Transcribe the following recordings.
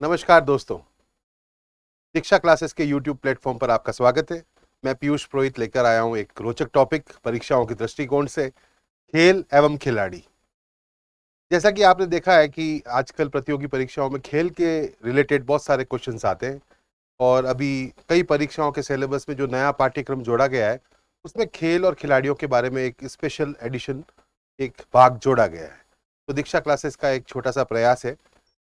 नमस्कार दोस्तों, दीक्षा क्लासेस के YouTube प्लेटफॉर्म पर आपका स्वागत है। मैं पीयूष पुरोहित लेकर आया हूं एक रोचक टॉपिक परीक्षाओं के दृष्टिकोण से, खेल एवं खिलाड़ी। जैसा कि आपने देखा है कि आजकल प्रतियोगी परीक्षाओं में खेल के रिलेटेड बहुत सारे क्वेश्चंस आते हैं और अभी कई परीक्षाओं के सिलेबस में जो नया पाठ्यक्रम जोड़ा गया है, उसमें खेल और खिलाड़ियों के बारे में एक स्पेशल एडिशन, एक भाग जोड़ा गया है। तो दीक्षा क्लासेस का एक छोटा सा प्रयास है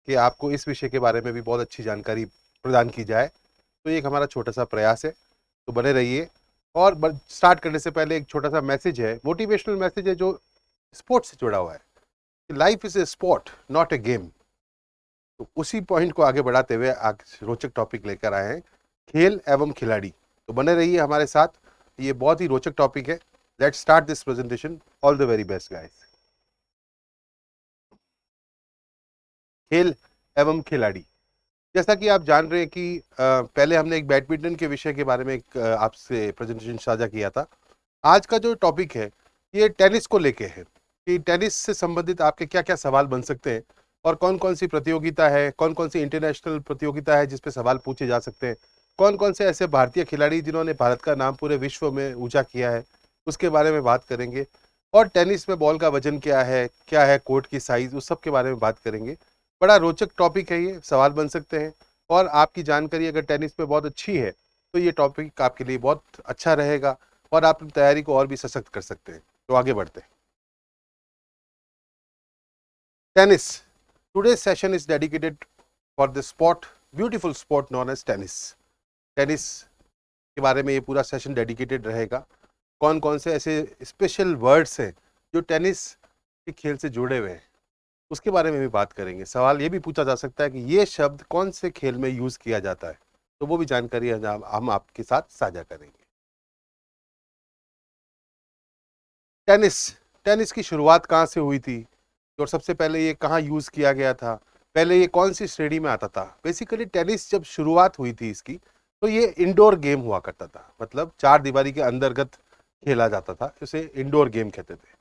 कि आपको इस विषय के बारे में भी बहुत अच्छी जानकारी प्रदान की जाए। तो ये एक हमारा छोटा सा प्रयास है, तो बने रहिए। और स्टार्ट करने से पहले एक छोटा सा मैसेज है, मोटिवेशनल मैसेज है जो स्पोर्ट्स से जुड़ा हुआ है। Life is a sport not a game. तो उसी पॉइंट को आगे बढ़ाते हुए आज रोचक टॉपिक लेकर आए हैं, खेल एवं खिलाड़ी। तो बने रहिए हमारे साथ, ये बहुत ही रोचक टॉपिक है। Let's start this presentation. All the very best guys. खेल एवं खिलाड़ी, जैसा कि आप जान रहे हैं कि पहले हमने एक बैडमिंटन के विषय के बारे में एक आपसे प्रेजेंटेशन साझा किया था। आज का जो टॉपिक है ये टेनिस को लेके है कि टेनिस से संबंधित आपके क्या क्या सवाल बन सकते हैं और कौन कौन सी प्रतियोगिता है, कौन कौन सी इंटरनेशनल प्रतियोगिता है जिस पे सवाल पूछे जा सकते हैं, कौन कौन से ऐसे भारतीय खिलाड़ी जिन्होंने भारत का नाम पूरे विश्व में ऊंचा किया है, उसके बारे में बात करेंगे। और टेनिस में बॉल का वजन क्या है कोर्ट की साइज, उस सब के बारे में बात करेंगे। बड़ा रोचक टॉपिक है, ये सवाल बन सकते हैं। और आपकी जानकारी अगर टेनिस में बहुत अच्छी है तो ये टॉपिक आपके लिए बहुत अच्छा रहेगा और आप अपनी तैयारी को और भी सशक्त कर सकते हैं। तो आगे बढ़ते हैं। Tennis, today's session is dedicated for the sport, beautiful sport known as tennis. Tennis के बारे में ये पूरा सेशन डेडिकेटेड रहेगा। कौन कौन से ऐसे स्पेशल वर्ड्स हैं जो टेनिस के खेल से जुड़े हुए हैं, उसके बारे में भी बात करेंगे। सवाल ये भी पूछा जा सकता है कि ये शब्द कौन से खेल में यूज किया जाता है, तो वो भी जानकारी हम आपके साथ साझा करेंगे। टेनिस, टेनिस की शुरुआत कहाँ से हुई थी और सबसे पहले ये कहाँ यूज किया गया था, पहले ये कौन सी श्रेणी में आता था। बेसिकली टेनिस जब शुरुआत हुई थी इसकी, तो ये इंडोर गेम हुआ करता था, मतलब चार दीवारी के अंतर्गत खेला जाता था, इसे इंडोर गेम कहते थे।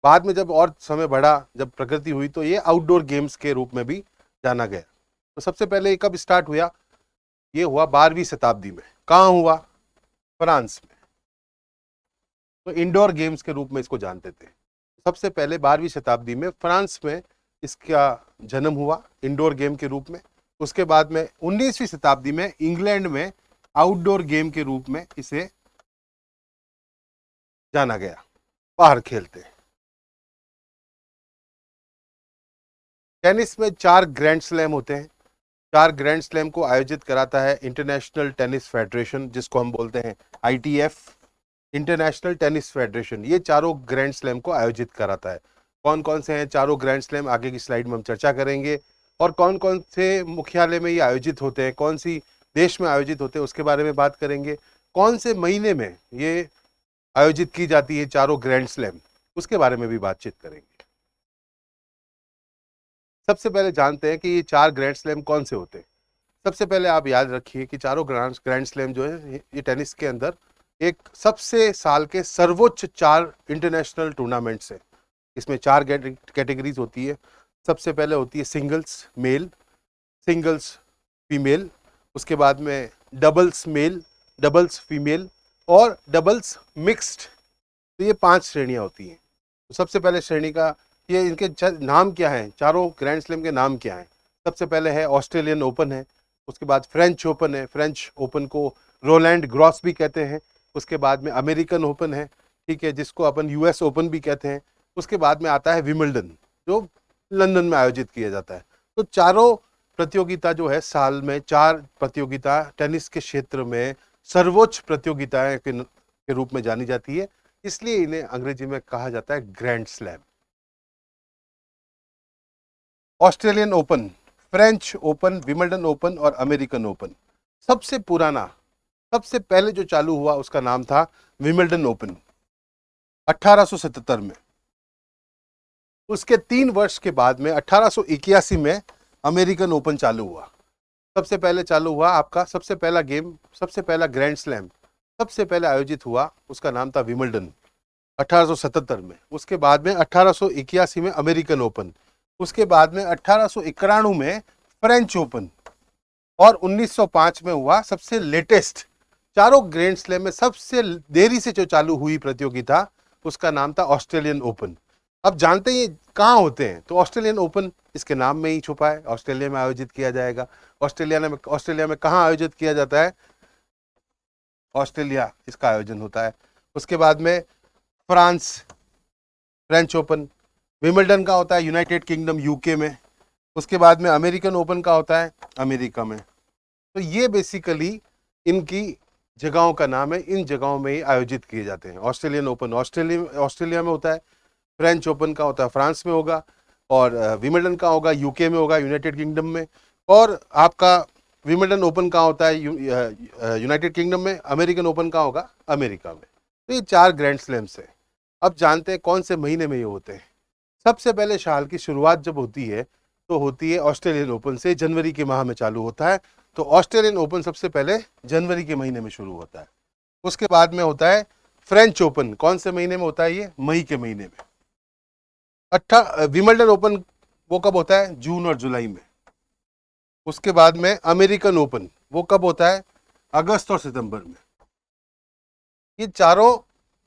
बाद में जब और समय बढ़ा, जब प्रगति हुई, तो ये आउटडोर गेम्स के रूप में भी जाना गया। तो सबसे पहले ये कब स्टार्ट हुआ, ये हुआ 12वीं शताब्दी में। कहाँ हुआ? फ्रांस में। तो इंडोर गेम्स के रूप में इसको जानते थे। सबसे पहले 12वीं शताब्दी में फ्रांस में इसका जन्म हुआ इंडोर गेम के रूप में। उसके बाद में 19वीं शताब्दी में इंग्लैंड में आउटडोर गेम के रूप में इसे जाना गया, बाहर खेलते हैं। टेनिस में 4 ग्रैंड स्लैम होते हैं। 4 ग्रैंड स्लैम को आयोजित कराता है इंटरनेशनल टेनिस फेडरेशन, जिसको हम बोलते हैं ITF, इंटरनेशनल टेनिस फेडरेशन। ये चारों ग्रैंड स्लैम को आयोजित कराता है। कौन कौन से हैं चारों ग्रैंड स्लैम, आगे की स्लाइड में हम चर्चा करेंगे। और कौन कौन से मुख्यालय में ये आयोजित होते हैं, कौन सी देश में आयोजित होते हैं, उसके बारे में बात करेंगे। कौन से महीने में ये आयोजित की जाती है चारों ग्रैंड स्लैम, उसके बारे में भी बातचीत करेंगे। सबसे पहले जानते हैं कि ये 4 ग्रैंड स्लैम कौन से होते हैं। सबसे पहले आप याद रखिए कि चारों ग्रैंड स्लैम जो है ये टेनिस के अंदर एक सबसे साल के सर्वोच्च 4 इंटरनेशनल टूर्नामेंट्स है। इसमें 4 कैटेगरीज होती है। सबसे पहले होती है सिंगल्स मेल, सिंगल्स फीमेल, उसके बाद में डबल्स मेल, डबल्स फीमेल और डबल्स मिक्स्ड। तो ये 5 श्रेणियां होती हैं। तो सबसे पहले श्रेणी का ये इनके नाम क्या हैं, चारों ग्रैंड स्लैम के नाम क्या हैं। सबसे पहले है ऑस्ट्रेलियन ओपन है, उसके बाद फ्रेंच ओपन है, फ्रेंच ओपन को रोलैंड ग्रॉस भी कहते हैं। उसके बाद में अमेरिकन ओपन है, ठीक है, जिसको अपन US ओपन भी कहते हैं। उसके बाद में आता है विमिल्डन, जो लंदन में आयोजित किया जाता है। तो चारों प्रतियोगिता जो है, साल में 4 प्रतियोगिता टेनिस के क्षेत्र में सर्वोच्च प्रतियोगिताएं के रूप में जानी जाती है, इसलिए इन्हें अंग्रेजी में कहा जाता है grand slam. Australian open, French open, Wimbledon open और अमेरिकन ओपन। सबसे पुराना, सबसे पहले जो चालू हुआ उसका नाम था विमिल्डन ओपन 1877 में। उसके 3 वर्ष के बाद में 1881 में अमेरिकन ओपन चालू हुआ। सबसे पहले चालू हुआ आपका, सबसे पहला गेम, सबसे पहला ग्रैंड स्लैम सबसे पहले आयोजित हुआ, उसका नाम था विमिल्डन 1877 में। उसके बाद में 1881 में अमेरिकन ओपन, उसके बाद में 1891 में फ्रेंच ओपन, और 1905 में हुआ सबसे लेटेस्ट, चारों ग्रैंड स्लैम में सबसे देरी से जो चालू हुई प्रतियोगिता, उसका नाम था ऑस्ट्रेलियन ओपन। अब जानते हैं ये कहाँ होते हैं, तो ऑस्ट्रेलियन ओपन इसके नाम में ही छुपा है, ऑस्ट्रेलिया में आयोजित किया जाएगा। ऑस्ट्रेलिया में कहाँ आयोजित किया जाता है, ऑस्ट्रेलिया इसका आयोजन होता है। उसके बाद में फ्रांस, फ्रेंच ओपन। विंबलडन का होता है यूनाइटेड किंगडम यूके में। उसके बाद में अमेरिकन ओपन का होता है अमेरिका में। तो ये बेसिकली इनकी जगहों का नाम है, इन जगहों में ही आयोजित किए जाते हैं। ऑस्ट्रेलियन ओपन ऑस्ट्रेलिया में होता है, फ्रेंच ओपन का होता है फ्रांस में होगा, और विंबलडन का होगा यूके में होगा, यूनाइटेड किंगडम में। और आपका विंबलडन ओपन का होता है यूनाइटेड किंगडम में, अमेरिकन ओपन का होगा अमेरिका में। तो ये 4 ग्रैंड स्लैम्स है। अब जानते हैं कौन से महीने में ये होते हैं। सबसे पहले साल की शुरुआत जब होती है तो होती है ऑस्ट्रेलियन ओपन से, जनवरी के माह में चालू होता है। तो ऑस्ट्रेलियन ओपन सबसे पहले जनवरी के महीने में शुरू होता है। उसके बाद में होता है फ्रेंच ओपन। कौन से महीने में होता है ये, मई के महीने में। विंबलडन ओपन वो कब होता है, जून और जुलाई में। उसके बाद में अमेरिकन ओपन वो कब होता है, अगस्त और सितंबर में। ये चारों,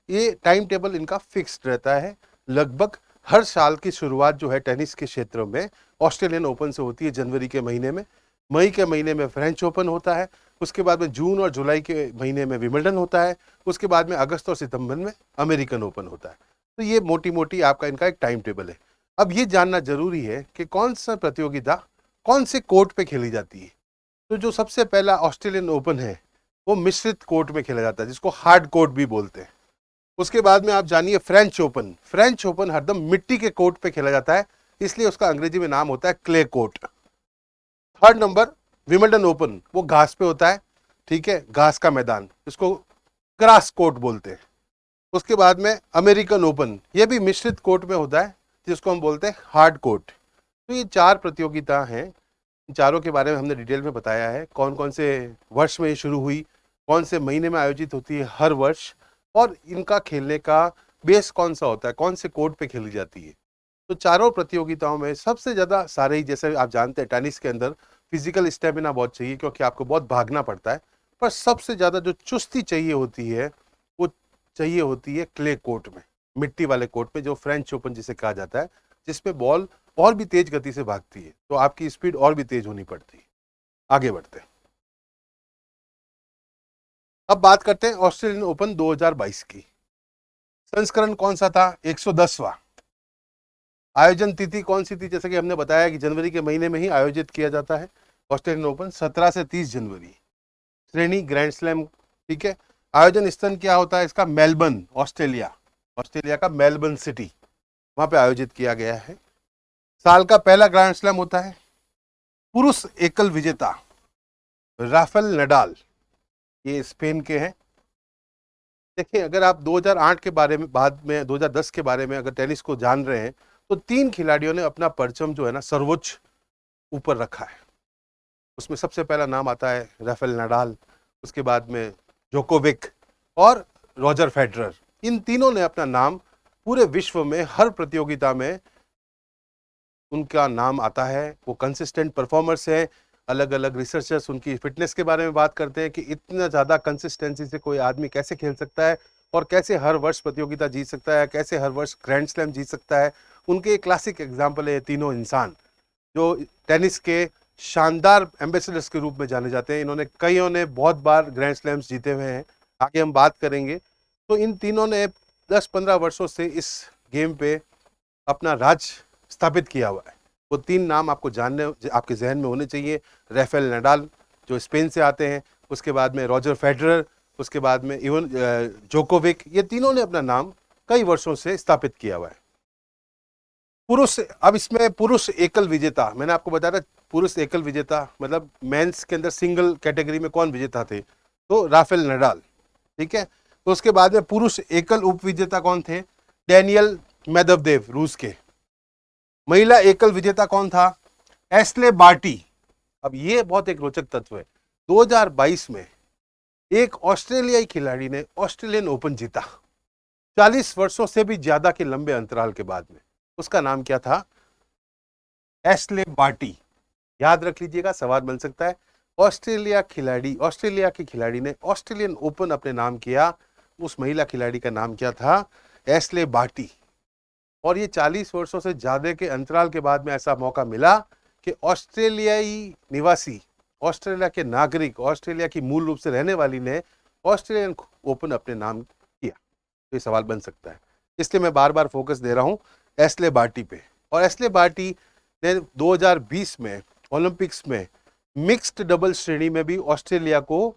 ये टाइम टेबल इनका फिक्स्ड रहता है। लगभग हर साल की शुरुआत जो है टेनिस के क्षेत्र में ऑस्ट्रेलियन ओपन से होती है जनवरी के महीने में। मई के महीने में फ्रेंच ओपन होता है। उसके बाद में जून और जुलाई के महीने में विंबलडन होता है। उसके बाद में अगस्त और सितंबर में अमेरिकन ओपन होता है। तो ये मोटी मोटी आपका इनका एक टाइम टेबल है। अब ये जानना जरूरी है कि कौन सा प्रतियोगिता कौन से कोर्ट पे खेली जाती है। तो जो सबसे पहला ऑस्ट्रेलियन ओपन है वो मिश्रित कोर्ट में खेला जाता है, जिसको हार्ड कोर्ट भी बोलते हैं। उसके बाद में आप जानिए फ्रेंच ओपन। फ्रेंच ओपन हरदम मिट्टी के कोर्ट पे खेला जाता है, इसलिए उसका अंग्रेजी में नाम होता है clay court. Third number Wimbledon open, वो घास पे होता है, ठीक है, घास का मैदान, इसको ग्रास कोर्ट बोलते हैं। उसके बाद में अमेरिकन ओपन, ये भी मिश्रित कोर्ट में होता है, जिसको हम बोलते हैं हार्ड कोर्ट। तो ये 4 प्रतियोगिता हैं। इन चारों के बारे में हमने डिटेल में बताया है, कौन कौन से वर्ष में ये शुरू हुई, कौन से महीने में आयोजित होती है हर वर्ष, और इनका खेलने का बेस कौन सा होता है, कौन से कोर्ट पे खेली जाती है। तो चारों प्रतियोगिताओं में सबसे ज़्यादा सारे ही, जैसे आप जानते हैं टेनिस के अंदर फिजिकल स्टेमिना बहुत चाहिए, क्योंकि आपको बहुत भागना पड़ता है। पर सबसे ज़्यादा जो चुस्ती चाहिए होती है वो चाहिए होती है क्ले कोर्ट में, मिट्टी वाले कोर्ट में, जो फ्रेंच ओपन जिसे कहा जाता है, जिसमें बॉल और भी तेज गति से भागती है, तो आपकी स्पीड और भी तेज होनी पड़ती है। आगे बढ़ते हैं। अब बात करते हैं ऑस्ट्रेलियन ओपन 2022 की। संस्करण कौन सा था, 110वां। आयोजन तिथि कौन सी थी, जैसे कि हमने बताया कि जनवरी के महीने में ही आयोजित किया जाता है ऑस्ट्रेलियन ओपन, 17 से 30 जनवरी। श्रेणी ग्रैंड स्लैम, ठीक है। आयोजन स्थल क्या होता है इसका, मेलबर्न, ऑस्ट्रेलिया। ऑस्ट्रेलिया का मेलबर्न सिटी, वहां पे आयोजित किया गया है। साल का पहला ग्रैंड स्लैम होता है। पुरुष एकल विजेता राफेल नडाल, ये स्पेन के हैं। देखिए, अगर आप 2008 के बारे में, बाद में 2010 के बारे में अगर टेनिस को जान रहे हैं, तो 3 खिलाड़ियों ने अपना परचम जो है ना सर्वोच्च ऊपर रखा है। उसमें सबसे पहला नाम आता है राफेल नडाल, उसके बाद में जोकोविक और रॉजर फेडरर। इन तीनों ने अपना नाम पूरे विश्व में हर प्रतियोगिता में उनका नाम आता है। वो कंसिस्टेंट परफॉर्मर्स है। अलग अलग रिसर्चर्स उनकी फिटनेस के बारे में बात करते हैं कि इतना ज़्यादा कंसिस्टेंसी से कोई आदमी कैसे खेल सकता है, और कैसे हर वर्ष प्रतियोगिता जीत सकता है, कैसे हर वर्ष ग्रैंड स्लैम जीत सकता है। उनके एक क्लासिक एग्जाम्पल है ये तीनों इंसान, जो टेनिस के शानदार एम्बेसडर्स के रूप में जाने जाते हैं। इन्होंने कईयों ने बहुत बार ग्रैंड स्लैम्स जीते हुए हैं, आगे हम बात करेंगे। तो इन तीनों ने 10-15 वर्षों से इस गेम पे अपना राज स्थापित किया हुआ है। वो 3 नाम आपको जानने, आपके जहन में होने चाहिए। राफेल नडाल जो स्पेन से आते हैं, उसके बाद में रॉजर फेडरर, उसके बाद में इवन जोकोविक। ये तीनों ने अपना नाम कई वर्षों से स्थापित किया हुआ है। पुरुष, अब इसमें पुरुष एकल विजेता, मैंने आपको बताया था पुरुष एकल विजेता मतलब मेंस के अंदर सिंगल कैटेगरी में कौन विजेता थे, तो राफेल नडाल, ठीक है। तो उसके बाद में पुरुष एकल उप विजेता कौन थे, डैनियल मेदवेदेव रूस के। महिला एकल विजेता कौन था, एस्ले बार्टी। अब ये बहुत एक रोचक तत्व है, 2022 में एक ऑस्ट्रेलियाई खिलाड़ी ने ऑस्ट्रेलियन ओपन जीता, 40 वर्षों से भी ज्यादा के लंबे अंतराल के बाद में। उसका नाम क्या था, एस्ले बार्टी। याद रख लीजिएगा, सवाल बन सकता है। ऑस्ट्रेलिया की खिलाड़ी ने ऑस्ट्रेलियन ओपन अपने नाम किया। उस महिला खिलाड़ी का नाम क्या था? Ashleigh Barty. और ये 40 वर्षों से ज्यादा के अंतराल के बाद में ऐसा मौका मिला कि ऑस्ट्रेलियाई निवासी, ऑस्ट्रेलिया के नागरिक, ऑस्ट्रेलिया की मूल रूप से रहने वाली ने ऑस्ट्रेलियन ओपन अपने नाम किया। तो ये सवाल बन सकता है, इसलिए मैं बार बार फोकस दे रहा हूं एशले बार्टी पे। और एशले बार्टी ने 2020 में ओलंपिक्स में मिक्स्ड डबल श्रेणी में भी ऑस्ट्रेलिया को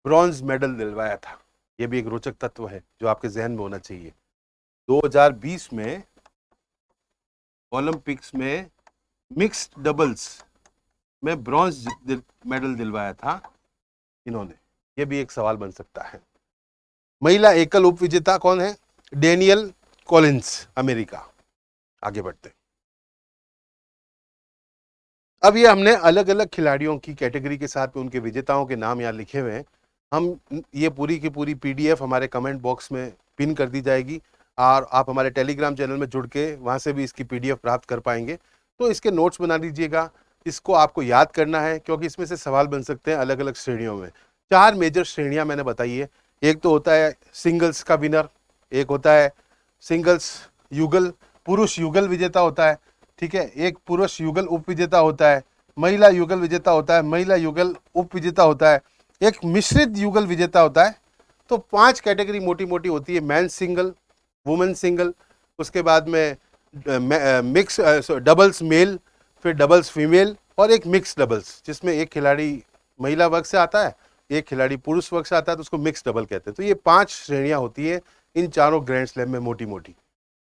ब्रॉन्ज मेडल दिलवाया था। यह भी एक रोचक तत्व है जो आपके जहन में होना चाहिए। 2020 में ओलंपिक्स में मिक्स्ड डबल्स में ब्रॉन्ज मेडल दिलवाया था इन्होंने। यह भी एक सवाल बन सकता है। महिला एकल उप विजेता कौन है? Daniel Collins, America. आगे बढ़ते हैं। अब ये हमने अलग अलग खिलाड़ियों की कैटेगरी के साथ उनके विजेताओं के नाम यहाँ लिखे हुए हैं। हम ये पूरी की पूरी पीडीएफ हमारे कमेंट बॉक्स में पिन कर दी जाएगी और आप हमारे टेलीग्राम चैनल में जुड़ के वहाँ से भी इसकी पीडीएफ प्राप्त कर पाएंगे। तो इसके नोट्स बना लीजिएगा, इसको आपको याद करना है क्योंकि इसमें से सवाल बन सकते हैं अलग अलग श्रेणियों में। 4 मेजर श्रेणियां मैंने बताई है। एक तो होता है सिंगल्स का विनर, एक होता है सिंगल्स युगल, पुरुष युगल विजेता होता है, ठीक है, एक पुरुष युगल उप विजेता होता है, महिला युगल विजेता होता है, महिला युगल उप विजेता होता है, एक मिश्रित युगल विजेता होता है। तो 5 कैटेगरी मोटी मोटी होती है। मैन सिंगल, वुमेन सिंगल, उसके बाद में मिक्स डबल्स मेल, फिर डबल्स फीमेल और एक मिक्स डबल्स जिसमें एक खिलाड़ी महिला वर्ग से आता है, एक खिलाड़ी पुरुष वर्ग से आता है, तो उसको मिक्स डबल कहते हैं। तो ये 5 श्रेणियां होती है इन चारों ग्रैंड स्लैम में मोटी मोटी,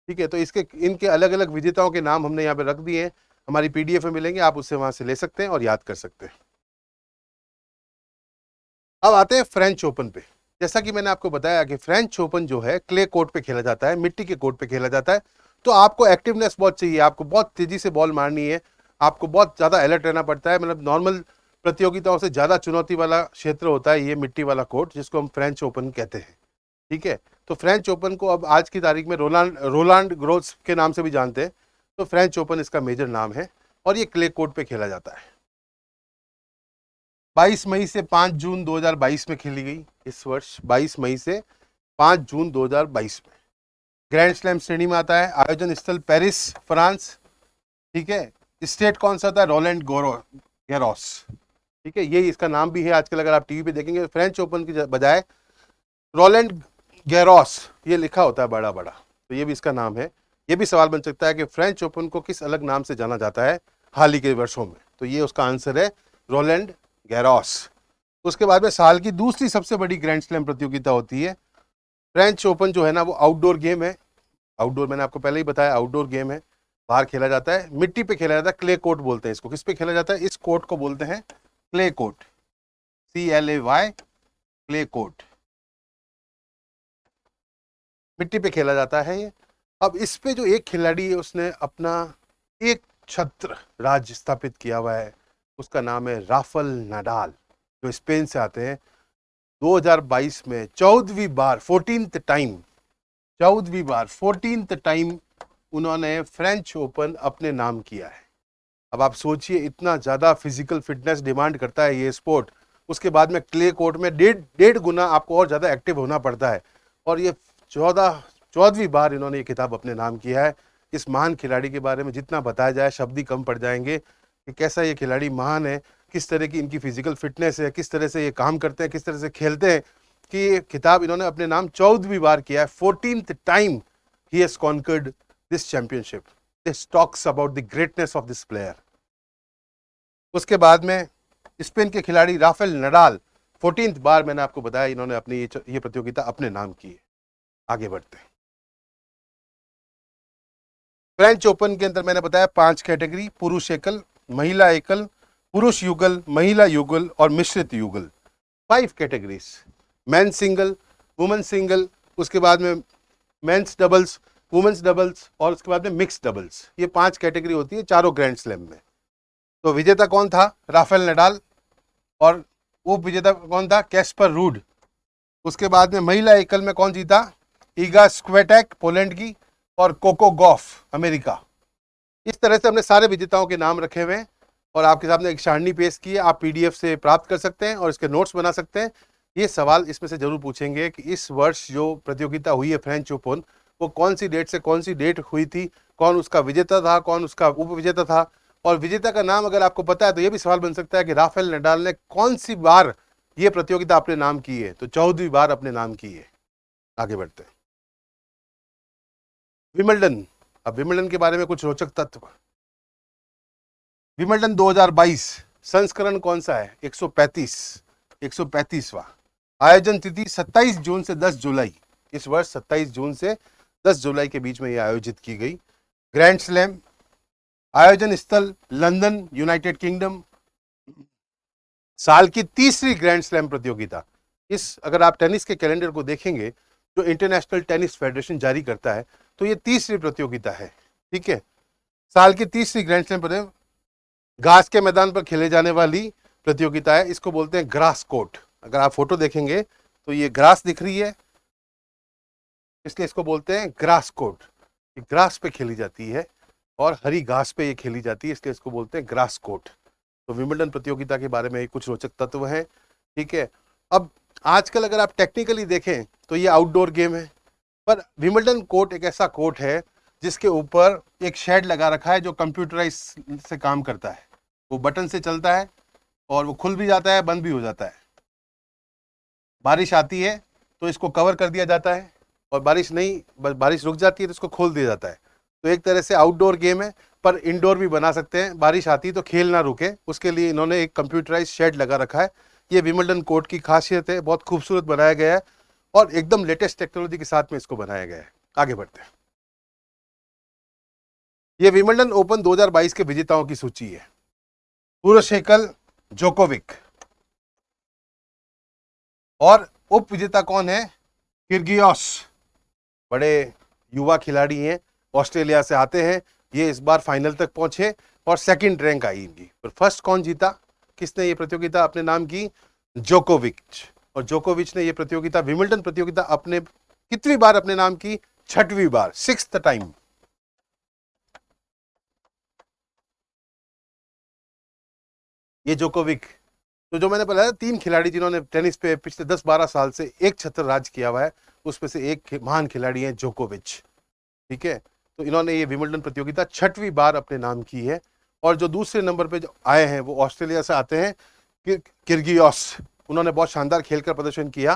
ठीक है। तो इनके अलग अलग विजेताओं के नाम हमने यहाँ पे रख दिए हैं, हमारी पीडीएफ में मिलेंगे, आप उससे वहां से ले सकते हैं और याद कर सकते हैं। अब आते हैं फ्रेंच ओपन पे। जैसा कि मैंने आपको बताया कि फ्रेंच ओपन जो है क्ले कोर्ट पे खेला जाता है, मिट्टी के कोर्ट पे खेला जाता है। तो आपको एक्टिवनेस बहुत चाहिए, आपको बहुत तेजी से बॉल मारनी है, आपको बहुत ज्यादा अलर्ट रहना पड़ता है। मतलब नॉर्मल प्रतियोगिताओं से ज्यादा चुनौती वाला क्षेत्र होता है ये मिट्टी वाला कोर्ट, जिसको हम फ्रेंच ओपन कहते हैं, ठीक है। तो फ्रेंच ओपन को अब आज की तारीख में रोलांड ग्रोस के नाम से भी जानते हैं। तो फ्रेंच ओपन इसका मेजर नाम है और ये क्ले कोर्ट पे खेला जाता है। 22 मई से 5 जून 2022 में खेली गई। इस वर्ष 22 मई से 5 जून 2022 में ग्रैंड स्लैम श्रेणी में आता है। आयोजन स्थल पेरिस, फ्रांस, ठीक है। स्टेट कौन सा होता है? रोलैंड गैरोस, ठीक है। ये इसका नाम भी है। आजकल अगर आप टीवी पे देखेंगे फ्रेंच ओपन की बजाय रोलैंड गैरोस ये लिखा होता है बड़ा बड़ा, तो ये भी इसका नाम है। ये भी सवाल बन सकता है कि फ्रेंच ओपन को किस अलग नाम से जाना जाता है हाल ही के वर्षों में, तो ये उसका आंसर है रोलैंड गैरोस। उसके बाद में साल की दूसरी सबसे बड़ी ग्रैंड स्लैम प्रतियोगिता होती है फ्रेंच ओपन जो है ना, वो आउटडोर गेम है। आउटडोर मैंने आपको पहले ही बताया, आउटडोर गेम है, बाहर खेला जाता है, मिट्टी पे खेला जाता है, क्ले कोर्ट बोलते हैं इसको। किस पे खेला जाता है? इस कोर्ट को बोलते हैं clay court, CLAY, clay court, मिट्टी पे खेला जाता है ये। अब इस पे जो एक खिलाड़ी है उसने अपना एक छत्र राज्य स्थापित किया हुआ है, उसका नाम है राफेल नडाल, जो स्पेन से आते हैं। 2022 में 14वीं बार 14th टाइम उन्होंने फ्रेंच ओपन अपने नाम किया है। अब आप सोचिए, इतना ज्यादा फिजिकल फिटनेस डिमांड करता है ये स्पोर्ट, उसके बाद में क्ले कोर्ट में डेढ़ गुना आपको और ज्यादा एक्टिव होना पड़ता है। और ये 14वीं बार इन्होंने ये खिताब अपने नाम किया है। इस महान खिलाड़ी के बारे में जितना बताया जाए शब्द ही कम पड़ जाएंगे कि कैसा ये खिलाड़ी महान है, किस तरह की इनकी फिजिकल फिटनेस है, किस तरह से ये काम करते हैं, किस तरह से खेलते हैं, कि ये खिताब इन्होंने अपने नाम 14वीं बार किया है। 14th टाइम ही has conquered this championship. This talks about the greatness of this player. उसके बाद में स्पेन के खिलाड़ी राफेल नडाल 14th बार, मैंने आपको बताया, इन्होंने अपनी ये प्रतियोगिता अपने नाम की है। आगे बढ़ते हैं। फ्रेंच ओपन के अंदर मैंने बताया 5 कैटेगरी, पुरुष एकल, महिला एकल, पुरुष युगल, महिला युगल और मिश्रित युगल। 5 categories, man single, women single, उसके बाद में मेंस डबल्स, वुमेन्स डबल्स और उसके बाद में मिक्स डबल्स। ये 5 कैटेगरी होती है चारों ग्रैंड स्लैम में। तो विजेता कौन था? Rafael Nadal. और उप विजेता कौन था? Caspar rude. उसके बाद में महिला एकल में कौन जीता? ईगा स्विएटेक, पोलैंड की, और कोको गॉफ, अमेरिका। इस तरह से हमने सारे विजेताओं के नाम रखे हुए हैं और आपके सामने एक सारणी पेश की है, आप पीडीएफ से प्राप्त कर सकते हैं और इसके नोट्स बना सकते हैं। ये सवाल इसमें से जरूर पूछेंगे कि इस वर्ष जो प्रतियोगिता हुई है फ्रेंच ओपन, वो कौन सी डेट से कौन सी डेट हुई थी, कौन उसका विजेता था, कौन उसका उपविजेता था, और विजेता का नाम अगर आपको पता है तो ये भी सवाल बन सकता है कि राफेल नडाल ने कौन सी बार ये प्रतियोगिता अपने नाम की है, तो 14वीं बार अपने नाम की है। आगे बढ़ते हैं। विंबलडन। अब विंबलडन के बारे में कुछ रोचक तथ्य। विंबलडन 2022 संस्करण कौन सा है? 135वां। आयोजन तिथि 27 जून से 10 जुलाई। इस वर्ष 27 जून से 10 जुलाई के बीच में यह आयोजित की गई। ग्रैंड स्लैम आयोजन स्थल लंदन, यूनाइटेड किंगडम। साल की तीसरी ग्रैंड स्लैम प्रतियोगिता। इस अगर आप टेनिस के कैलेंडर को देखेंगे जो इंटरनेशनल टेनिस फेडरेशन जारी करता है, तो ये तीसरी प्रतियोगिता है। ठीक है, साल की तीसरी ग्रैंड स्लैम प्रतियोगिता घास के मैदान पर खेले जाने वाली प्रतियोगिता है। इसको बोलते हैं ग्रास कोर्ट। अगर आप फोटो देखेंगे तो ये ग्रास दिख रही है, इसलिए इसको बोलते हैं ग्रास कोर्ट। ग्रास पे खेली जाती है और हरी घास पे ये खेली जाती है, इसलिए इसको बोलते हैं ग्रास कोर्ट। तो विंबलडन प्रतियोगिता के बारे में कुछ रोचक तत्व हैं। ठीक है, अब आजकल अगर आप टेक्निकली देखें तो ये आउटडोर गेम है, पर विंबलडन कोर्ट एक ऐसा कोर्ट है जिसके ऊपर एक शेड लगा रखा है जो कंप्यूटराइज से काम करता है। वो बटन से चलता है और वो खुल भी जाता है, बंद भी हो जाता है। बारिश आती है तो इसको कवर कर दिया जाता है, और बारिश रुक जाती है तो इसको खोल दिया जाता है। तो एक तरह से आउटडोर गेम है, पर इंडोर भी बना सकते हैं। बारिश आती तो खेल ना रुके, उसके लिए इन्होंने एक कंप्यूटराइज शेड लगा रखा है। ये विंबलडन कोर्ट की खासियत है, बहुत खूबसूरत बनाया गया है और एकदम लेटेस्ट टेक्नोलॉजी के साथ में इसको बनाया गया है। आगे बढ़ते हैं। ये विंबलडन ओपन 2022 के विजेताओं की सूची है। पुरुषेकल जोकोविक, और उप विजेता कौन है? किर्गियोस। बड़े युवा खिलाड़ी हैं, ऑस्ट्रेलिया से आते हैं। ये इस बार फाइनल तक पहुंचे और सेकंड रैंक आई इनकी। पर फर्स्ट कौन जीता? किसने ये प्रतियोगिता अपने नाम की? जोकोविच। और जोकोविच ने ये प्रतियोगिता विंबलडन प्रतियोगिता अपने कितनी बार अपने नाम की? 6वीं बार, 6th टाइम। ये जोकोविक, तो जो मैंने बताया 3 खिलाड़ी जिन्होंने टेनिस पे पिछले 10-12 साल से एक छत्र राज किया हुआ है, उसमें से एक महान खिलाड़ी है जोकोविच। ठीक है, तो इन्होंने ये विंबलडन प्रतियोगिता 6वीं बार अपने नाम की है। और जो दूसरे नंबर पे जो आए हैं वो ऑस्ट्रेलिया से आते हैं, किर्गियोस। उन्होंने बहुत शानदार खेलकर प्रदर्शन किया।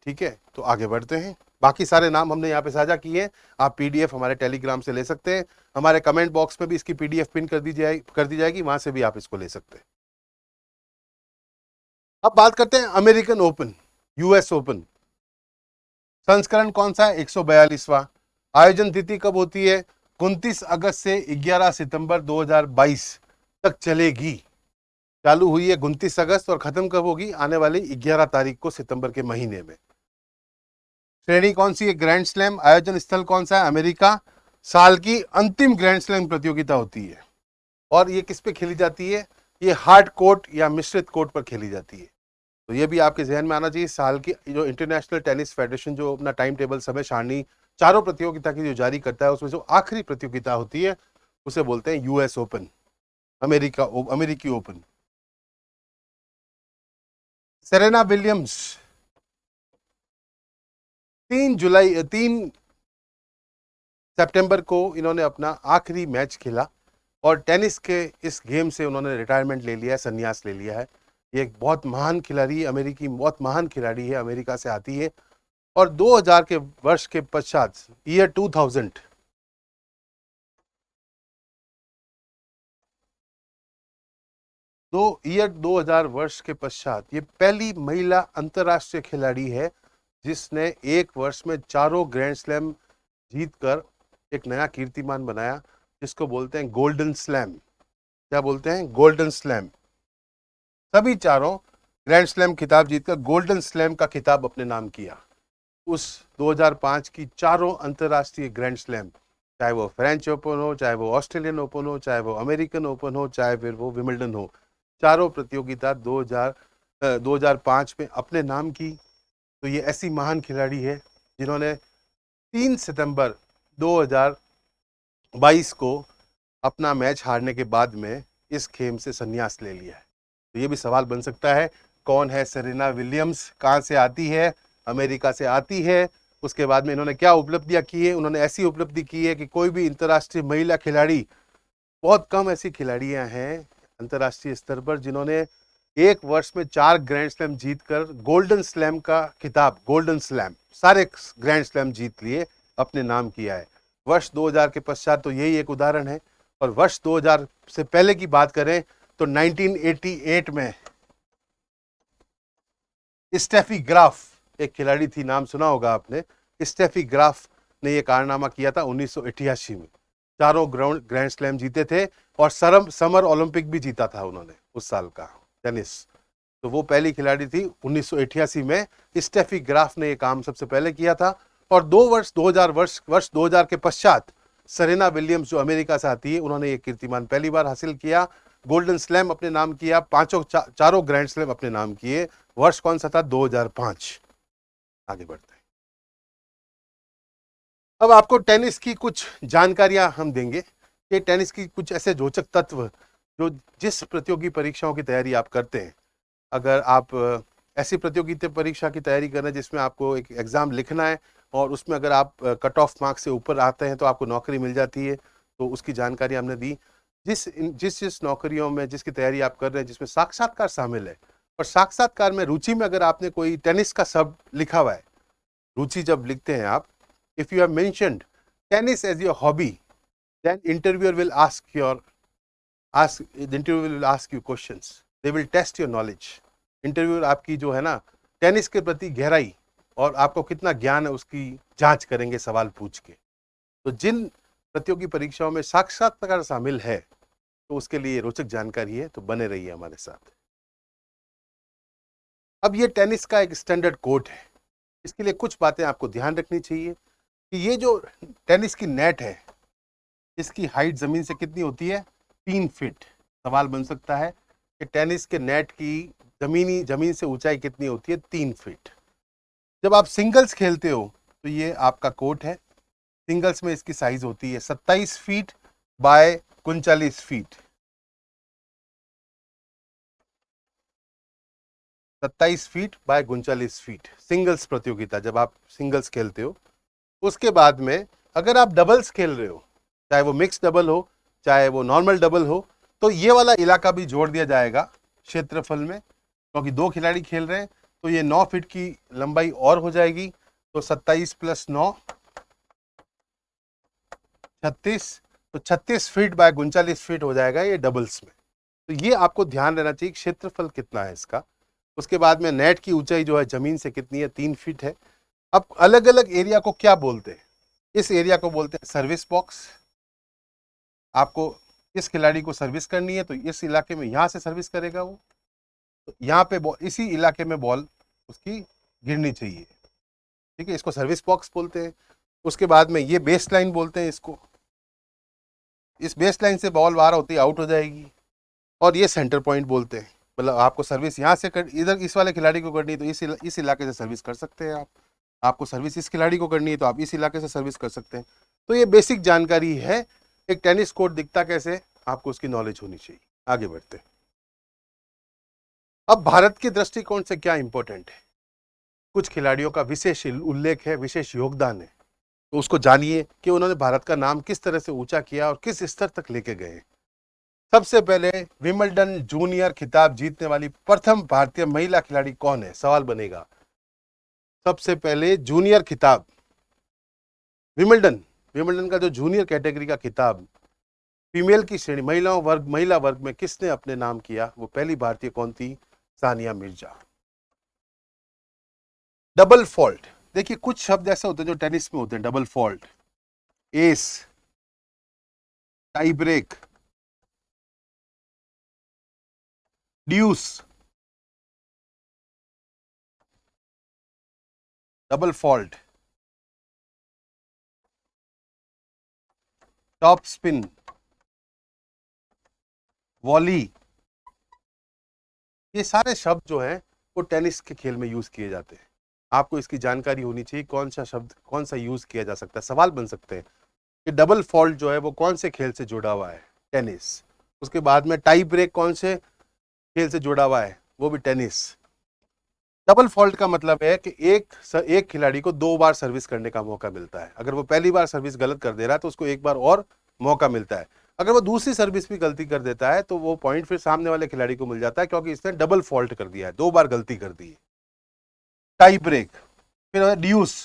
ठीक है, तो आगे बढ़ते हैं। बाकी सारे नाम हमने यहाँ पे साझा किए हैं, आप पीडीएफ हमारे टेलीग्राम से ले सकते हैं। हमारे कमेंट बॉक्स में भी इसकी पीडीएफ पिन कर दी जाएगी, वहां से भी आप इसको ले सकते हैं। अब बात करते हैं अमेरिकन ओपन, यूएस ओपन। संस्करण कौन सा है? 142वां। आयोजन तिथि कब होती है? 29 अगस्त से 11 सितंबर 2022 तक चलेगी। चालू हुई है 29 अगस्त और खत्म कब होगी? आने वाली 11 तारीख को, सितंबर के महीने में। श्रेणी कौन सी है? Grand slam. आयोजन स्थल कौन सा है? अमेरिका। साल की अंतिम ग्रैंड स्लैम प्रतियोगिता होती है और ये किस पे खेली जाती है? ये हार्ड कोर्ट या मिश्रित कोर्ट पर खेली जाती है। तो ये भी आपके जहन में आना चाहिए। साल की जो इंटरनेशनल टेनिस फेडरेशन जो अपना टाइम टेबल समय सारणी चारों प्रतियोगिता की जो जारी करता है, उसमें जो आखिरी प्रतियोगिता होती है उसे बोलते हैं यूएस ओपन, अमेरिकी ओपन। सेरेना विलियम्स 3 सितंबर को इन्होंने अपना आखिरी मैच खेला और टेनिस के इस गेम से उन्होंने रिटायरमेंट ले लिया है, संन्यास ले लिया है। ये एक बहुत महान खिलाड़ी, अमेरिकी बहुत महान खिलाड़ी है, अमेरिका से आती है। और 2000 के वर्ष के पश्चात, ईयर 2000, ईयर 2000 वर्ष के पश्चात ये पहली महिला अंतरराष्ट्रीय खिलाड़ी है जिसने एक वर्ष में चारों ग्रैंड स्लैम जीतकर एक नया कीर्तिमान बनाया, जिसको बोलते हैं गोल्डन स्लैम। क्या बोलते हैं? Golden slam. सभी चारों ग्रैंड स्लैम खिताब जीतकर गोल्डन स्लैम का खिताब अपने नाम किया। उस 2005 की चारों अंतरराष्ट्रीय ग्रैंड स्लैम, चाहे वो फ्रेंच ओपन हो, चाहे वो ऑस्ट्रेलियन ओपन हो, चाहे वो अमेरिकन ओपन हो, चाहे फिर वो विंबलडन हो, चारों प्रतियोगिता 2005 में अपने नाम की। तो ये ऐसी महान खिलाड़ी है जिन्होंने 3 सितंबर 2022 को अपना मैच हारने के बाद में इस खेल से संन्यास ले लिया है। तो ये भी सवाल बन सकता है, कौन है सेरेना विलियम्स, कहाँ से आती है, अमेरिका से आती है, उसके बाद में इन्होंने क्या उपलब्धियां की है। उन्होंने ऐसी उपलब्धि की है कि कोई भी अंतर्राष्ट्रीय महिला खिलाड़ी, बहुत कम ऐसी खिलाड़ियां हैं अंतर्राष्ट्रीय स्तर पर जिन्होंने एक वर्ष में 4 ग्रैंड स्लैम जीतकर गोल्डन स्लैम का खिताब, गोल्डन स्लैम सारे ग्रैंड स्लैम जीत लिए, अपने नाम किया है। वर्ष 2000 के पश्चात तो यही एक उदाहरण है। और वर्ष 2000 से पहले की बात करें तो 1988 में स्टेफी ग्राफ एक खिलाड़ी थी, नाम सुना होगा आपने। स्टेफी ग्राफ ने यह कारनामा किया था 1988 में, चारों ग्रैंड स्लैम जीते थे और समर ओलंपिक भी जीता था उन्होंने उस साल का टेनिस। तो वो पहली खिलाड़ी थी 1988 में, स्टेफी ग्राफ ने यह काम सबसे पहले किया था। और 2000 के पश्चात सेरेना विलियम्स जो अमेरिका से आती है, उन्होंने ये कीर्तिमान पहली बार हासिल किया, गोल्डन स्लैम अपने नाम किया, चारों ग्रैंड स्लैम अपने नाम किए। वर्ष कौन सा था? 2005। आगे बढ़ते हैं। अब आपको टेनिस की कुछ जानकारियां हम देंगे कि टेनिस की कुछ ऐसे रोचक तत्व जो जिस प्रतियोगी परीक्षाओं की तैयारी आप करते हैं, अगर आप ऐसी प्रतियोगिता परीक्षा की तैयारी कर रहे हैं जिसमें आपको एक एग्जाम लिखना है और उसमें अगर आप कट ऑफ मार्क्स से ऊपर आते हैं तो आपको नौकरी मिल जाती है, तो उसकी जानकारी हमने दी। जिस नौकरियों में जिसकी तैयारी आप कर रहे हैं जिसमें साक्षात्कार शामिल है, और साक्षात्कार में रुचि में अगर आपने कोई टेनिस का शब्द लिखा हुआ है, रुचि जब लिखते हैं आप, if you have mentioned tennis as your hobby, then interviewer will ask you questions, they will test your knowledge. Interviewer आपकी जो है ना टेनिस के प्रति गहराई और आपको कितना ज्ञान है उसकी जांच करेंगे सवाल पूछ के। तो जिन प्रतियोगी परीक्षाओं में साक्षात्कार शामिल है तो उसके लिए रोचक जानकारी है, तो बने रहिए हमारे साथ। अब ये टेनिस का एक स्टैंडर्ड कोर्ट है, इसके लिए कुछ बातें आपको ध्यान रखनी चाहिए कि ये जो टेनिस की नेट है, इसकी हाइट जमीन से कितनी होती है? 3 फीट। सवाल बन सकता है कि टेनिस के नेट की जमीन से ऊंचाई कितनी होती है? 3 फीट। जब आप सिंगल्स खेलते हो तो ये आपका कोर्ट है। सिंगल्स में इसकी साइज होती है 27 feet by 39 feet. 27 feet by 39 feet singles प्रतियोगिता जब आप सिंगल्स खेलते हो। उसके बाद में अगर आप डबल्स खेल रहे हो, चाहे वो मिक्स डबल हो चाहे वो नॉर्मल डबल हो, तो ये वाला इलाका भी जोड़ दिया जाएगा क्षेत्रफल में, क्योंकि 2 खिलाड़ी खेल रहे हैं तो ये 9 फीट की लंबाई और हो जाएगी। तो 27 + 9 36, तो 36 फीट बाय 39 फीट हो जाएगा ये डबल्स में। तो ये आपको ध्यान रहना चाहिए क्षेत्रफल कितना है इसका। उसके बाद में नेट की ऊंचाई जो है जमीन से कितनी है? 3 फीट है। अब अलग अलग एरिया को क्या बोलते हैं? इस एरिया को बोलते हैं सर्विस बॉक्स। आपको इस खिलाड़ी को सर्विस करनी है तो इस इलाके में यहां से सर्विस करेगा वो, तो यहाँ पे इसी इलाके में बॉल उसकी गिरनी चाहिए। ठीक है, इसको सर्विस बॉक्स बोलते हैं। उसके बाद में ये बेस लाइन बोलते हैं इसको, इस बेस लाइन से बॉल बाहर होती है आउट हो जाएगी। और ये सेंटर पॉइंट बोलते हैं, मतलब आपको सर्विस यहाँ से इधर इस वाले खिलाड़ी को करनी है तो इस इलाके से सर्विस कर सकते हैं आप। आपको सर्विस इस खिलाड़ी को करनी है तो आप इस इलाके से सर्विस कर सकते हैं। तो ये बेसिक जानकारी है, एक टेनिस कोर्ट दिखता कैसे, आपको उसकी नॉलेज होनी चाहिए। आगे बढ़ते हैं। अब भारत के दृष्टिकोण से क्या इंपॉर्टेंट है, कुछ खिलाड़ियों का विशेष उल्लेख है, विशेष योगदान है, तो उसको जानिए कि उन्होंने भारत का नाम किस तरह से ऊंचा किया और किस स्तर तक लेके गए। सबसे पहले विंबलडन जूनियर खिताब जीतने वाली प्रथम भारतीय महिला खिलाड़ी कौन है? सवाल बनेगा। सबसे पहले जूनियर खिताब, विंबलडन का जो जूनियर कैटेगरी का खिताब फीमेल की श्रेणी महिला वर्ग में किसने अपने नाम किया? वो पहली भारतीय कौन थी? सानिया मिर्जा। डबल फॉल्ट, देखिए कुछ शब्द ऐसे होते हैं जो टेनिस में होते हैं। Double fault, ace, tie break, deuce, double fault, top spin, volley, ये सारे शब्द जो हैं वो टेनिस के खेल में यूज किए जाते हैं। आपको इसकी जानकारी होनी चाहिए कौन सा शब्द कौन सा यूज किया जा सकता है। सवाल बन सकते हैं कि डबल फॉल्ट जो है वो कौन से खेल से जुड़ा हुआ है? टेनिस। उसके बाद में टाई ब्रेक कौन से खेल से जुड़ा हुआ है, वो भी टेनिस। डबल फॉल्ट का मतलब है कि एक खिलाड़ी को 2 बार सर्विस करने का मौका मिलता है। अगर वो पहली बार सर्विस गलत कर दे रहा है तो उसको एक बार और मौका मिलता है। अगर वो दूसरी सर्विस भी गलती कर देता है तो वो पॉइंट फिर सामने वाले खिलाड़ी को मिल जाता है, क्योंकि इसने डबल फॉल्ट कर दिया है, 2 बार गलती कर दी है। टाई ब्रेक, फिर ड्यूस।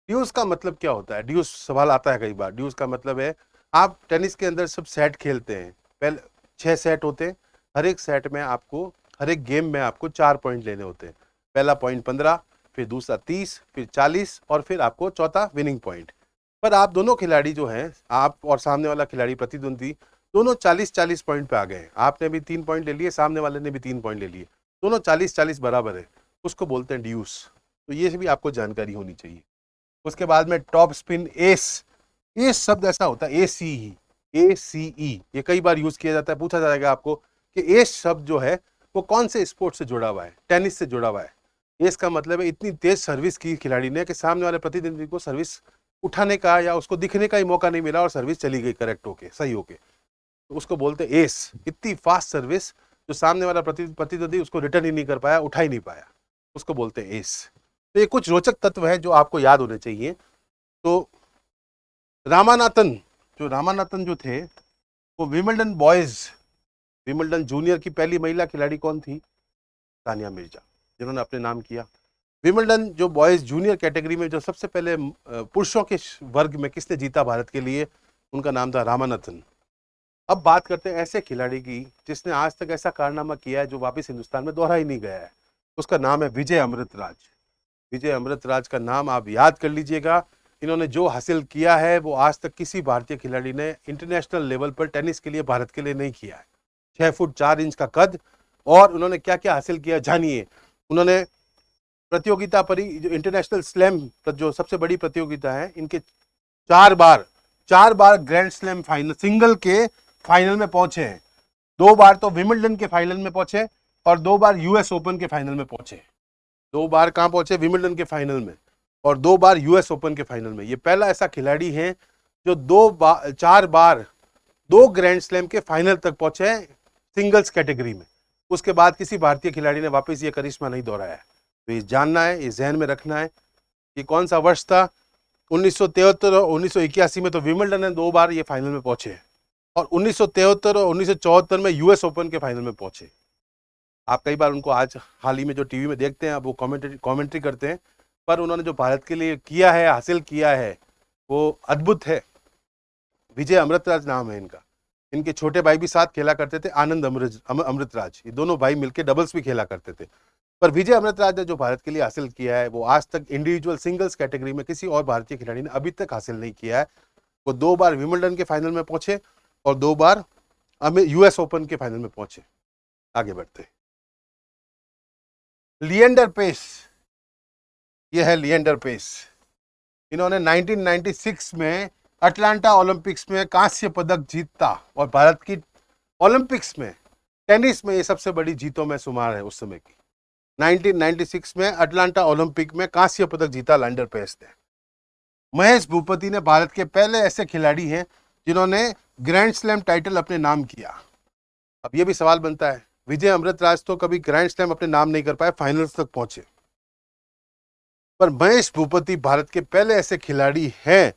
ड्यूस का मतलब क्या होता है? ड्यूस सवाल आता है कई बार। ड्यूस का मतलब है, आप टेनिस के अंदर सब सेट खेलते हैं, पहले 6 सेट होते हैं, हर एक सेट में आपको, हर एक गेम में आपको 4 पॉइंट लेने होते हैं। पहला पॉइंट 15, फिर दूसरा 30, फिर 40 और फिर आपको चौथा विनिंग पॉइंट। पर आप दोनों खिलाड़ी जो हैं, आप और सामने वाला खिलाड़ी प्रतिद्वंदी, दोनों 40-40 पॉइंट पे आ गए। आपने भी 3 पॉइंट ले लिए, सामने वाले ने भी 3 पॉइंट ले लिए, दोनों 40-40 बराबर है, उसको बोलते हैं ड्यूस। तो ये भी आपको जानकारी होनी चाहिए। उसके बाद में टॉप स्पिन एस। एस शब्द ऐसा होता है, ACE, ये कई बार यूज किया जाता है। पूछा जाएगा आपको कि एस शब्द जो है वो कौन से स्पोर्ट से जुड़ा हुआ है? टेनिस से जुड़ा हुआ है। एस का मतलब है इतनी तेज सर्विस की खिलाड़ी ने कि सामने वाले प्रतिद्वंदी को सर्विस उठाने का या उसको दिखने का ही मौका नहीं मिला और सर्विस चली गई करेक्ट होके, सही होके, तो उसको बोलते हैं एस। इतनी फास्ट सर्विस जो सामने वाला प्रतिद्वंदी उसको रिटर्न ही नहीं कर पाया, उठा ही नहीं पाया, उसको बोलते हैं एस। तो ये कुछ रोचक तत्व है जो आपको याद होने चाहिए। तो रामानाथन जो थे, वो विमिल्टन जूनियर की पहली महिला खिलाड़ी कौन थी? सानिया मिर्जा, जिन्होंने अपने नाम किया। विमिल्टन जो बॉयज जूनियर कैटेगरी में जो सबसे पहले पुरुषों के वर्ग में किसने जीता भारत के लिए, उनका नाम था रामानाथन। अब बात करते हैं ऐसे खिलाड़ी की जिसने आज तक ऐसा कारनामा किया है जो वापस हिंदुस्तान में दोहरा ही नहीं गया है। उसका नाम है विजय अमृतराज। विजय अमृतराज का नाम आप याद कर लीजिएगा। इन्होंने जो हासिल किया है वो आज तक किसी भारतीय खिलाड़ी ने इंटरनेशनल लेवल पर टेनिस के लिए भारत के लिए नहीं किया है। 6 फुट 4 इंच का कद, और उन्होंने क्या क्या हासिल किया जानिए। उन्होंने प्रतियोगिता पर ही, जो इंटरनेशनल स्लैम जो सबसे बड़ी प्रतियोगिता है, इनके 4 बार ग्रैंड स्लैम फाइनल सिंगल के फाइनल में पहुंचे हैं। 2 बार तो विमिल्टन के फाइनल में पहुंचे और 2 बार यूएस ओपन के फाइनल में पहुंचे। 2 बार कहां पहुंचे? विमिल्टन के फाइनल में, और 2 बार यूएस ओपन के फाइनल में। ये पहला ऐसा खिलाड़ी है जो 4 बार 2 ग्रैंड स्लैम के फाइनल तक पहुंचे हैं सिंगल्स कैटेगरी में। उसके बाद किसी भारतीय खिलाड़ी ने वापस ये करिश्मा नहीं दोहराया है। तो ये जानना है, ये जहन में रखना है कि कौन सा वर्ष था। 1973 और 1981 में तो विमिल्टन ने 2 बार ये फाइनल में पहुंचे, और 1973 और 1974 में यूएस ओपन के फाइनल में पहुंचे। आप कई बार उनको आज हाल ही में जो टीवी में देखते हैं, आप वो कमेंट्री करते हैं, पर उन्होंने जो भारत के लिए किया है, हासिल किया है, वो अद्भुत है। विजय अमृतराज नाम है इनका। इनके छोटे भाई भी साथ खेला करते थे, आनंद अमृतराज। ये दोनों भाई मिलकर डबल्स भी खेला करते थे। पर विजय अमृतराज ने जो भारत के लिए हासिल किया है वो आज तक इंडिविजुअल सिंगल्स कैटेगरी में किसी और भारतीय खिलाड़ी ने अभी तक हासिल नहीं किया है। वो 2 बार विमिल्टन के फाइनल में पहुंचे और 2 बार यूएस ओपन के फाइनल में पहुंचे। आगे बढ़ते, लिएंडर पेस। ये है लिएंडर पेस। इन्होंने 1996 में अटलांटा ओलंपिक्स में कांस्य पदक जीता, और भारत की ओलंपिक्स में टेनिस में ये सबसे बड़ी जीतों में शुमार है उस समय की। 1996 में अटलांटा ओलंपिक में कांस्य पदक जीता लिएंडर पेस ने। महेश भूपति ने भारत के पहले ऐसे खिलाड़ी हैं जिन्होंने ग्रैंड स्लैम टाइटल अपने नाम किया। अब ये भी सवाल बनता है, विजय अमृतराज तो कभी ग्रैंड स्लैम अपने नाम नहीं कर पाए, फाइनल्स तक पहुंचे, पर महेश भूपति भारत के पहले ऐसे खिलाड़ी हैं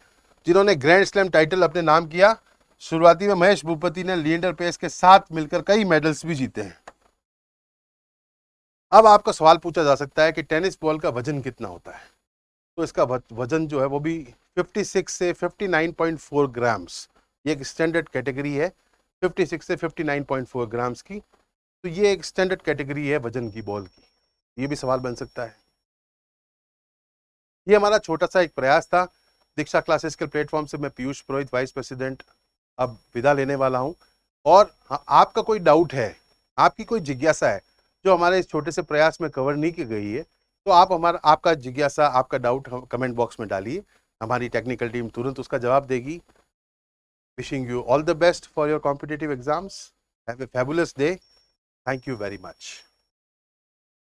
जिन्होंने ग्रैंड स्लैम टाइटल अपने नाम किया। शुरुआती में महेश भूपति ने लिएंडर पेस के साथ मिलकर कई मेडल्स भी जीते हैं। अब आपका सवाल पूछा जा सकता है कि टेनिस बॉल का वजन कितना होता है? तो इसका वजन जो है वो भी 56 से 59.4 ग्राम्स, ये एक स्टैंडर्ड कैटेगरी है, 56 से 59.4 ग्राम्स की। तो ये एक स्टैंडर्ड कैटेगरी है वजन की बॉल की। ये भी सवाल बन सकता है। ये हमारा छोटा सा एक प्रयास था। दीक्षा क्लासेस के प्लेटफॉर्म से मैं पीयूष पुरोहित, वाइस प्रेसिडेंट, अब विदा लेने वाला हूं। और आपका कोई डाउट है, आपकी कोई जिज्ञासा है जो हमारे इस छोटे से प्रयास में कवर नहीं की गई है, तो आप आपका जिज्ञासा, आपका डाउट कमेंट बॉक्स में डालिए। हमारी टेक्निकल टीम तुरंत उसका जवाब देगी। Wishing you all the best for your competitive exams. Have a fabulous day. Thank you very much.